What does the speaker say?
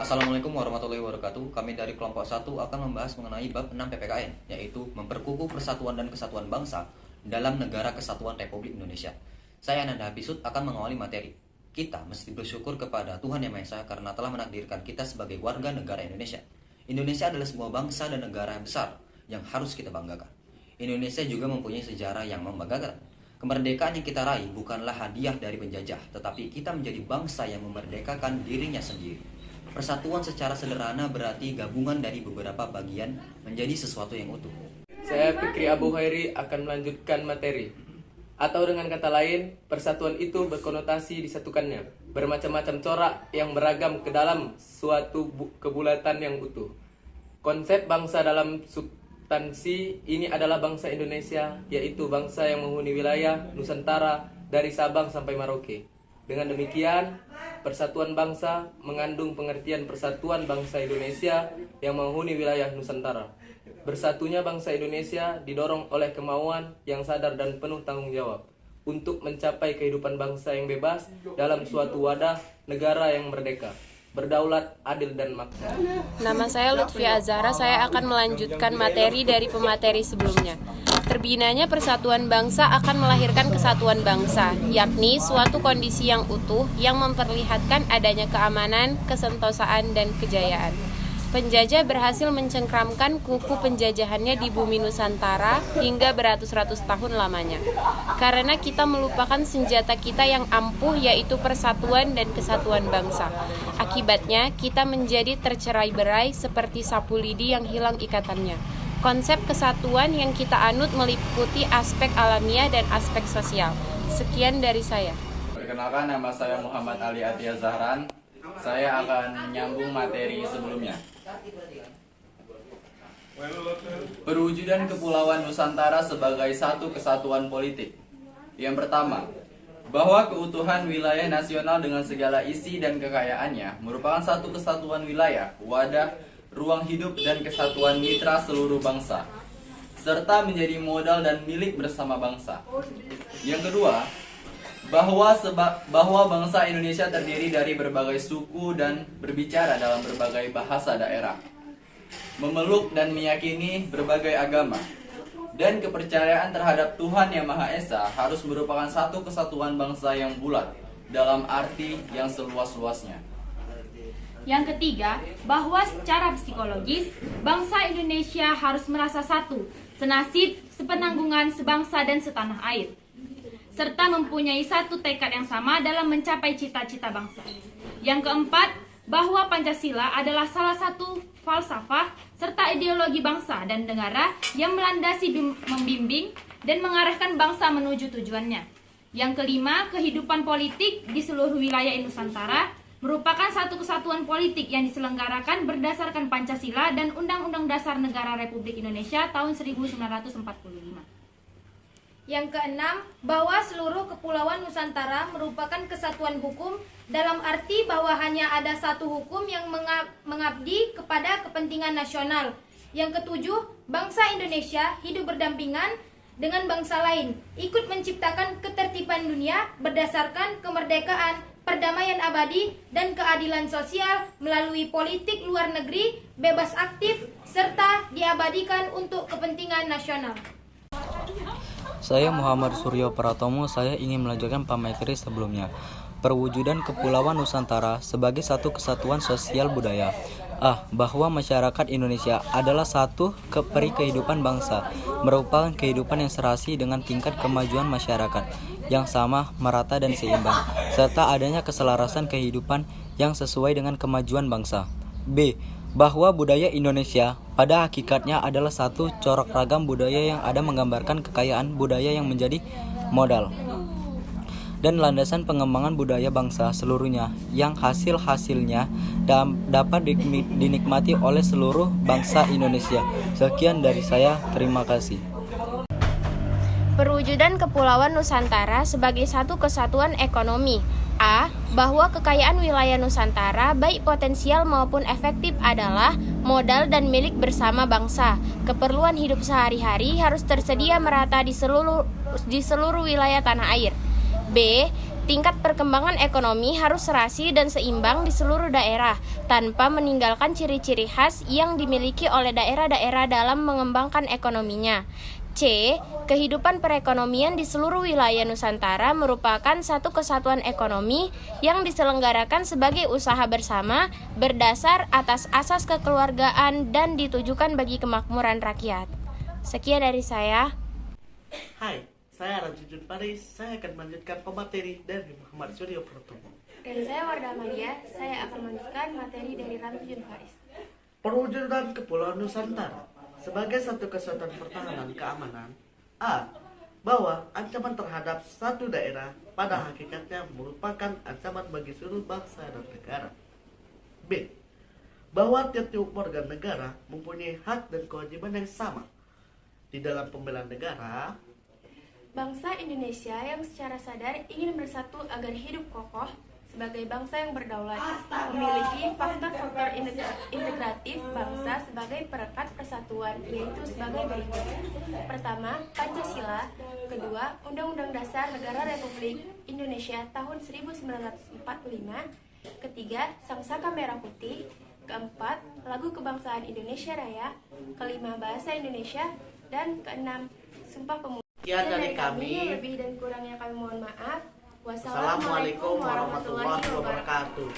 Assalamualaikum warahmatullahi wabarakatuh. Kami dari kelompok 1 akan membahas mengenai bab 6 PPKN, yaitu memperkukuh persatuan dan kesatuan bangsa dalam negara kesatuan Republik Indonesia. Saya Ananda Hapisut akan mengawali materi. Kita mesti bersyukur kepada Tuhan Yang Maha Esa karena telah menakdirkan kita sebagai warga negara Indonesia. Indonesia adalah sebuah bangsa dan negara yang besar yang harus kita banggakan. Indonesia juga mempunyai sejarah yang membanggakan. Kemerdekaan yang kita raih bukanlah hadiah dari penjajah, tetapi kita menjadi bangsa yang memerdekakan dirinya sendiri. Persatuan secara sederhana berarti gabungan dari beberapa bagian menjadi sesuatu yang utuh. Saya Fikri Abu Khairi akan melanjutkan materi. Atau dengan kata lain, persatuan itu berkonotasi disatukannya, bermacam-macam corak yang beragam ke dalam suatu kebulatan yang utuh. Konsep bangsa dalam substansi ini adalah bangsa Indonesia, yaitu bangsa yang menghuni wilayah Nusantara dari Sabang sampai Merauke. Dengan demikian, persatuan bangsa mengandung pengertian persatuan bangsa Indonesia yang menghuni wilayah Nusantara. Bersatunya bangsa Indonesia didorong oleh kemauan yang sadar dan penuh tanggung jawab untuk mencapai kehidupan bangsa yang bebas dalam suatu wadah negara yang merdeka, berdaulat, adil, dan makmur. Nama saya Lutfia Azhara, saya akan melanjutkan materi dari pemateri sebelumnya. Terbinanya persatuan bangsa akan melahirkan kesatuan bangsa, yakni suatu kondisi yang utuh yang memperlihatkan adanya keamanan, kesentosaan, dan kejayaan. Penjajah berhasil mencengkramkan kuku penjajahannya di bumi Nusantara hingga beratus-ratus tahun lamanya. Karena kita melupakan senjata kita yang ampuh, yaitu persatuan dan kesatuan bangsa. Akibatnya, kita menjadi tercerai-berai seperti sapu lidi yang hilang ikatannya. Konsep kesatuan yang kita anut meliputi aspek alamiah dan aspek sosial. Sekian dari saya. Perkenalkan, nama saya Muhammad Ali Atia Zahran. Saya akan menyambung materi sebelumnya. Perwujudan Kepulauan Nusantara sebagai satu kesatuan politik. Yang pertama, bahwa keutuhan wilayah nasional dengan segala isi dan kekayaannya merupakan satu kesatuan wilayah, wadah, ruang hidup dan kesatuan mitra seluruh bangsa, serta menjadi modal dan milik bersama bangsa. Yang kedua, bahwa bangsa Indonesia terdiri dari berbagai suku dan berbicara dalam berbagai bahasa daerah, memeluk dan meyakini berbagai agama, dan kepercayaan terhadap Tuhan Yang Maha Esa harus merupakan satu kesatuan bangsa yang bulat dalam arti yang seluas-luasnya. Yang ketiga, bahwa secara psikologis, bangsa Indonesia harus merasa satu, senasib, sepenanggungan, sebangsa dan setanah air, serta mempunyai satu tekad yang sama dalam mencapai cita-cita bangsa. Yang keempat, bahwa Pancasila adalah salah satu falsafah serta ideologi bangsa dan negara yang melandasi, membimbing, dan mengarahkan bangsa menuju tujuannya. Yang kelima, kehidupan politik di seluruh wilayah Nusantara merupakan satu kesatuan politik yang diselenggarakan berdasarkan Pancasila dan Undang-Undang Dasar Negara Republik Indonesia tahun 1945. Yang keenam, bahwa seluruh kepulauan Nusantara merupakan kesatuan hukum dalam arti bahwa hanya ada satu hukum yang mengabdi kepada kepentingan nasional. Yang ketujuh, bangsa Indonesia hidup berdampingan dengan bangsa lain, ikut menciptakan ketertiban dunia berdasarkan kemerdekaan, perdamaian abadi, dan keadilan sosial melalui politik luar negeri, bebas aktif, serta diabadikan untuk kepentingan nasional. Saya Muhammad Suryo Pratomo, saya ingin melanjutkan pemateri sebelumnya. Perwujudan Kepulauan Nusantara sebagai satu kesatuan sosial budaya. Bahwa masyarakat Indonesia adalah satu peri kehidupan bangsa, merupakan kehidupan yang serasi dengan tingkat kemajuan masyarakat yang sama, merata, dan seimbang, serta adanya keselarasan kehidupan yang sesuai dengan kemajuan bangsa. B. Bahwa budaya Indonesia pada hakikatnya adalah satu corak ragam budaya yang ada menggambarkan kekayaan budaya yang menjadi modal dan landasan pengembangan budaya bangsa seluruhnya yang hasil-hasilnya dapat dinikmati oleh seluruh bangsa Indonesia. Sekian dari saya, terima kasih. Perwujudan Kepulauan Nusantara sebagai satu kesatuan ekonomi. A. Bahwa kekayaan wilayah Nusantara baik potensial maupun efektif adalah modal dan milik bersama bangsa. Keperluan hidup sehari-hari harus tersedia merata di seluruh wilayah tanah air. B. Tingkat perkembangan ekonomi harus serasi dan seimbang di seluruh daerah, tanpa meninggalkan ciri-ciri khas yang dimiliki oleh daerah-daerah dalam mengembangkan ekonominya. C. Kehidupan perekonomian di seluruh wilayah Nusantara merupakan satu kesatuan ekonomi yang diselenggarakan sebagai usaha bersama, berdasar atas asas kekeluargaan dan ditujukan bagi kemakmuran rakyat. Sekian dari saya. Hai, saya Rajujun Paris. Saya akan melanjutkan pemateri dari Muhammad Suryo Pratomo. Dan saya Wardah Maria, saya akan melanjutkan materi dari Rajujun Paris. Perwujudan Kepulauan Nusantara sebagai satu kesatuan pertahanan keamanan. A. Bahwa ancaman terhadap satu daerah pada hakikatnya merupakan ancaman bagi seluruh bangsa dan negara. B. Bahwa tiap-tiap warga negara mempunyai hak dan kewajiban yang sama di dalam pembelaan negara. Bangsa Indonesia yang secara sadar ingin bersatu agar hidup kokoh sebagai bangsa yang berdaulat, memiliki faktor-faktor integratif bangsa sebagai perekat persatuan, yaitu sebagai berikut. Pertama, Pancasila. Kedua, Undang-Undang Dasar Negara Republik Indonesia tahun 1945. Ketiga, Sangsaka Merah Putih. Keempat, Lagu Kebangsaan Indonesia Raya. Kelima, Bahasa Indonesia. Dan keenam, Sumpah Pemuda. Sekian dari kami. Lebih dan kurangnya kami mohon maaf. Wassalamualaikum warahmatullahi wabarakatuh.